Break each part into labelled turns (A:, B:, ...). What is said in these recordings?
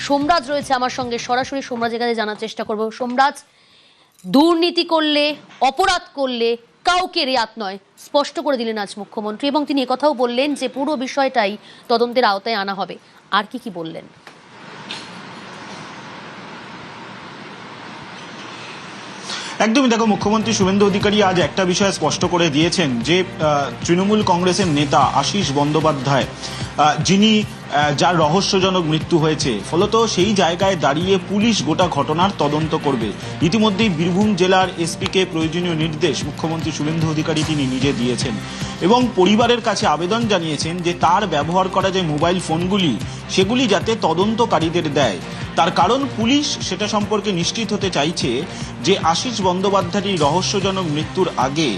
A: সোমরাজ রয়েছে আমার সঙ্গে, সরাসরি সোমরাজের কাছে জানার চেষ্টা করব। সোমরাজ, দুর্নীতি করলে, অপরাধ করলে কাউকে রেয়াত নয়, স্পষ্ট করে দিলেন আজ মুখ্যমন্ত্রী, এবং তিনি একথাও বললেন যে পুরো বিষয়টাই তদন্তের আওতায় আনা হবে। আর কি বললেন?
B: একদমই, দেখো, মুখ্যমন্ত্রী শুভেন্দু অধিকারী আজ একটা বিষয় স্পষ্ট করে দিয়েছেন যে তৃণমূল কংগ্রেসের নেতা আশিস বন্দ্যোপাধ্যায়, যিনি যার রহস্যজনক মৃত্যু হয়েছে, ফলত সেই জায়গায় দাঁড়িয়ে পুলিশ গোটা ঘটনার তদন্ত করবে। ইতিমধ্যেই বীরভূম জেলার এসপিকে প্রয়োজনীয় নির্দেশ মুখ্যমন্ত্রী শুভেন্দু অধিকারী তিনি নিজে দিয়েছেন এবং পরিবারের কাছে আবেদন জানিয়েছেন যে তার ব্যবহার করা যে মোবাইল ফোনগুলি সেগুলি যাতে তদন্তকারীদের দেয়। তার কারণ পুলিশ সেটা সম্পর্কে নিশ্চিত হতে চাইছে যে আশিস বন্দ্যোপাধ্যায়ের রহস্যজনক মৃত্যুর আগে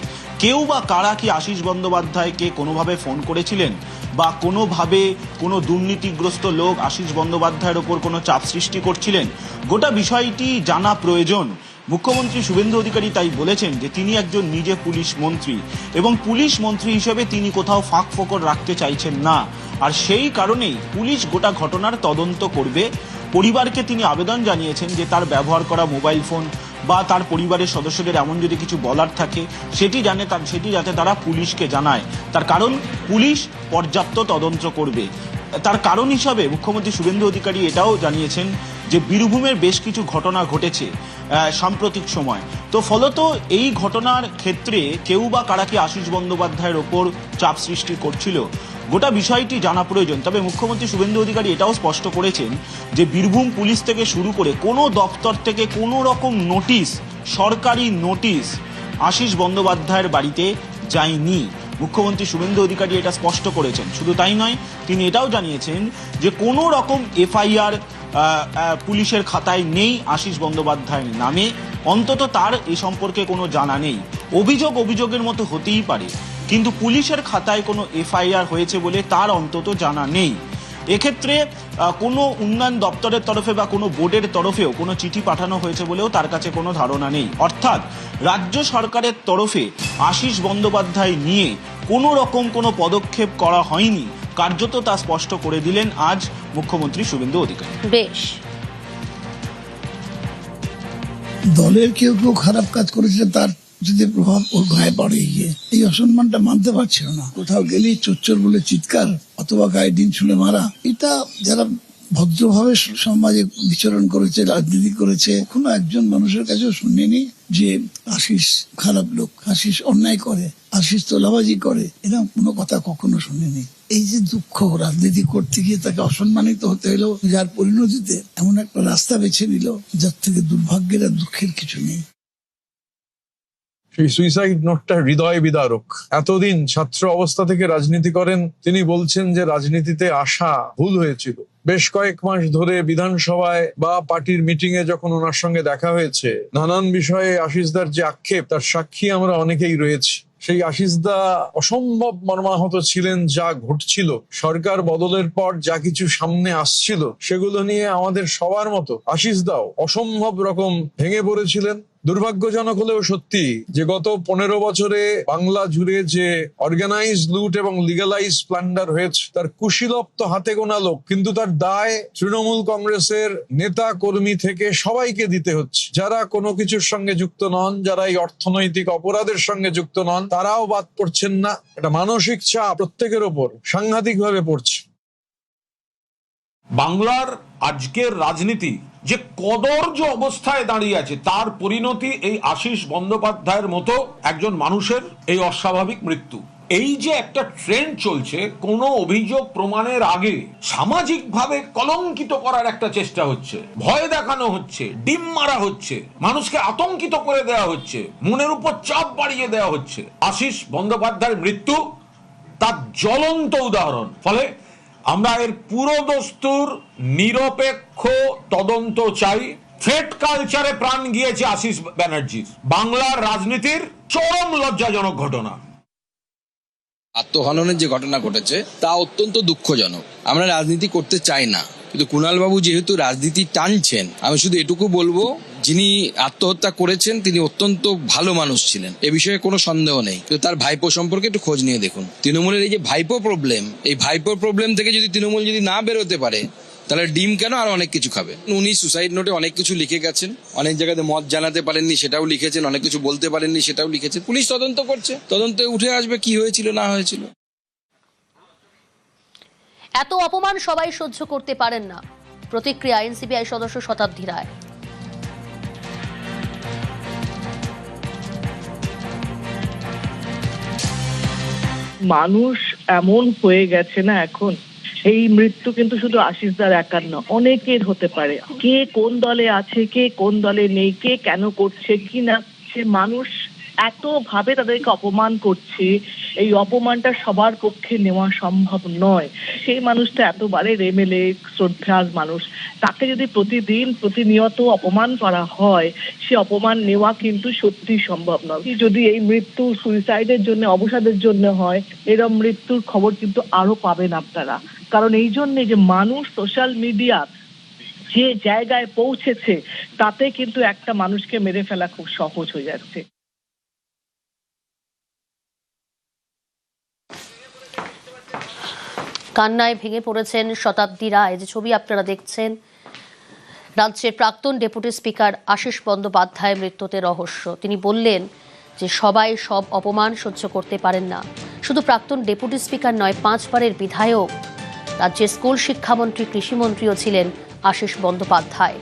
B: কেউ বা কারা কি আশিস বন্দ্যোপাধ্যায়কে কোনোভাবে ফোন করেছিলেন বা কোনোভাবে কোনো দুর্নীতিগ্রস্ত লোক আশিস বন্দ্যোপাধ্যায়ের ওপর কোনো চাপ সৃষ্টি করছিলেন। গোটা বিষয়টি জানা প্রয়োজন। মুখ্যমন্ত্রী শুভেন্দু অধিকারী তাই বলেছেন যে তিনি একজন নিজে পুলিশ মন্ত্রী এবং পুলিশ মন্ত্রী হিসেবে তিনি কোথাও ফাঁক ফোকর রাখতে চাইছেন না, আর সেই কারণেই পুলিশ গোটা ঘটনার তদন্ত করবে। পরিবারকে তিনি আবেদন জানিয়েছেন যে তার ব্যবহার করা মোবাইল ফোন বা তার পরিবারের সদস্যদের এমন যদি কিছু বলার থাকে সেটি যাতে তারা পুলিশকে জানায়। তার কারণ পুলিশ পর্যাপ্ত তদন্ত করবে। তার কারণ হিসাবে মুখ্যমন্ত্রী শুভেন্দু অধিকারী এটাও জানিয়েছেন যে বীরভূমের বেশ কিছু ঘটনা ঘটেছে সাম্প্রতিক সময়, তো ফলত এই ঘটনার ক্ষেত্রে কেউ বা কারা কি আশিস বন্দ্যোপাধ্যায়ের ওপর চাপ সৃষ্টি করছিল, গোটা বিষয়টি জানা প্রয়োজন। তবে মুখ্যমন্ত্রী শুভেন্দু অধিকারী এটাও স্পষ্ট করেছেন যে বীরভূম পুলিশ থেকে শুরু করে কোনো দপ্তর থেকে কোনো রকম নোটিশ, সরকারি নোটিশ আশিস বন্দ্যোপাধ্যায়ের বাড়িতে যায়নি। মুখ্যমন্ত্রী শুভেন্দু অধিকারী এটা স্পষ্ট করেছেন। শুধু তাই নয়, তিনি এটাও জানিয়েছেন যে কোনো রকম এফআইআর পুলিশের খাতায় নেই আশিস বন্দ্যোপাধ্যায়ের নামে, অন্তত তার এ সম্পর্কে কোনো জানা নেই। অভিযোগের মতো হতেই পারে, কিন্তু পুলিশের খাতায় কোনো এফআইআর হয়েছে বলে তার অন্তত জানা নেই। এক্ষেত্রে কোনো উন্নয়ন দপ্তরের তরফে বা কোনো বোর্ডের তরফেও কোনো চিঠি পাঠানো হয়েছে বলেও তার কাছে কোনো ধারণা নেই। অর্থাৎ রাজ্য সরকারের তরফে আশিস বন্দ্যোপাধ্যায় নিয়ে কোনো রকম কোনো পদক্ষেপ করা হয়নি, কার্যত তা স্পষ্ট করে দিলেন আজ মুখ্যমন্ত্রী শুভেন্দু অধিকারী।
A: বেশ,
C: দলের কেউ খারাপ কাজ করেছে তার যদি প্রভাব ওর গায়ে পড়ে, গিয়ে এই অসম্মানটা মানতে পারছিল না। কোথাও গেলেই চোর বলে চিৎকার অথবা গায়ে ডিম ছুঁড়ে মারা, এটা যারা ভদ্রভাবে সমাজে বিচরণ করেছে, রাজনীতি করেছে, কোনো একজন মানুষের কাছেও শুনিনি যে আশিস খারাপ লোক, আশিস অন্যায় করে, আশিস তোলাবাজি করে, এরকম কোনো কথা কখনো শুনিনি। এই যে দুঃখ, রাজনীতি করতে গিয়ে তাকে অসম্মানিত হতে হলো, যার পরিণতিতে এমন একটা রাস্তা বেছে নিল যার থেকে দুর্ভাগ্যের আর দুঃখের কিছু নেই।
D: সেই সুইসাইড নোটটা হৃদয় বিদারক। এতদিন ছাত্র অবস্থা থেকে রাজনীতি করেন তিনি, বলছেন যে রাজনীতিতে আসা ভুল হয়েছিল। বেশ কয়েক মাস ধরে বিধানসভায় বা পার্টির মিটিং এ যখন ওনার সঙ্গে দেখা হয়েছে, নানান বিষয়ে আশিসদার যে আক্ষেপ তার সাক্ষী আমরা অনেকেই রয়েছি। সেই আশিসদা অসম্ভব মর্মাহত ছিলেন যা ঘটছিল, সরকার বদলের পর যা কিছু সামনে আসছিল সেগুলো নিয়ে আমাদের সবার মতো আশিসদাও অসম্ভব রকম ভেঙে পড়েছিলেন। দুর্ভাগ্যজনক হলেও সত্যি যে গত 15 বছরে বাংলা জুড়ে যে অর্গানাইজ লুট এবং লিগালাইজ প্লান্ডার হয়েছে তার কুশীলব তো হাতে গোনা লোক, কিন্তু তার দায় তৃণমূল কংগ্রেসের নেতা কর্মী থেকে সবাইকে দিতে হচ্ছে। যারা কোনো কিছুর সঙ্গে যুক্ত নন, যারা এই অর্থনৈতিক অপরাধের সঙ্গে যুক্ত নন, তারাও বাদ পড়ছেন না। এটা মানসিক চাপ প্রত্যেকের ওপর সাংঘাতিক ভাবে পড়ছে।
E: বাংলার আজকের রাজনীতি যে কদর্য অবস্থায় দাঁড়িয়ে আছে তার পরিণতি এই আশিস বন্দ্যোপাধ্যায়ের মতো একজন মানুষের এই অস্বাভাবিক মৃত্যু। এই যে একটা ট্রেন্ড চলছে, কোনো অভিযোগ প্রমাণের আগে সামাজিকভাবে কলঙ্কিত করার একটা চেষ্টা হচ্ছে, ভয় দেখানো হচ্ছে, ডিম মারা হচ্ছে, মানুষকে আতঙ্কিত করে দেওয়া হচ্ছে, মনের উপর চাপ বাড়িয়ে দেওয়া হচ্ছে। আশিস বন্দ্যোপাধ্যায়ের মৃত্যু তার জ্বলন্ত উদাহরণ। ফলে আমরা এর পুরোদস্তুর নিরপেক্ষ তদন্ত চাই। থ্রেট কালচারে প্রাণ গিয়েছে আশিস ব্যানার্জির। বাংলার রাজনীতির চরম লজ্জাজনক ঘটনা।
F: আত্মহননের যে ঘটনা ঘটেছে তা অত্যন্ত দুঃখজনক। আমরা রাজনীতি করতে চাই না, কিন্তু কুণালবাবু যেহেতু রাজনীতি টানছেন, আমি শুধু এটুকু বলবো, যিনি আত্মহত্যা করেছেন তিনি অত্যন্ত ভালো মানুষ ছিলেন, এ বিষয়ে কোনো সন্দেহ নেই। কিন্তু তার ভাইপো সম্পর্কে একটু খোঁজ নিয়ে দেখুন। তৃণমূলের এই যে ভাইপো প্রবলেম, এই ভাইপো প্রবলেম থেকে যদি তৃণমূল যদি না বেরোতে পারে, তাহলে ডিম কেন, আর অনেক কিছু খাবে। উনি সুসাইড নোটে অনেক কিছু লিখে গেছেন, অনেক জায়গাতে মত জানাতে পারেননি সেটাও লিখেছেন, অনেক কিছু বলতে পারেননি সেটাও লিখেছেন। পুলিশ তদন্ত করছে, তদন্তে উঠে আসবে কি হয়েছিল না হয়েছিল।
A: এত অপমান সবাই সহ্য করতে পারেন না, প্রতিক্রিয়া এনসিপিআই সদস্য শতাব্দী রায়।
G: মানুষ এমন হয়ে গেছে না এখন, এই মৃত্যু কিন্তু শুধু আশিসদার একার নয়, অনেকের হতে পারে। কে কোন দলে আছে, কে কোন দলে নেই, কে কেন করছে কি না, সে মানুষ এত ভাবে তাদেরকে অপমান করছে, এই অপমানটা সবার পক্ষে নেওয়া সম্ভব নয়। সেই মানুষটা এতবারে এমএলএ, শ্রদ্ধার মানুষ, তাকে যদি প্রতিদিন প্রতিনিয়ত অপমান করা হয়, সে অপমান নেওয়া কিন্তু সত্যি সম্ভব নয়। যদি এই মৃত্যু সুইসাইডের জন্য, অবসাদের জন্য হয়, এরকম মৃত্যুর খবর কিন্তু আরো পাবেন আপনারা। কারণ এই জন্যে যে মানুষ সোশ্যাল মিডিয়া যে জায়গায় পৌঁছেছে, তাতে কিন্তু একটা মানুষকে মেরে ফেলা খুব সহজ হয়ে যাচ্ছে।
A: কান্নায় ভেঙে পড়েছেন শতাব্দী রায়। যে ছবি আপনারা দেখছেন, রাজ্যের প্রাক্তন ডেপুটি স্পিকার আশিস বন্দ্যোপাধ্যায়ের মৃত্যুতে রহস্য। তিনি বললেন যে সবাই সব অপমান সহ্য করতে পারেন না। শুধু প্রাক্তন ডেপুটি স্পিকার নয়, 5 বারের বিধায়ক, রাজ্যের স্কুল শিক্ষামন্ত্রী, কৃষিমন্ত্রীও ছিলেন আশিস বন্দ্যোপাধ্যায়।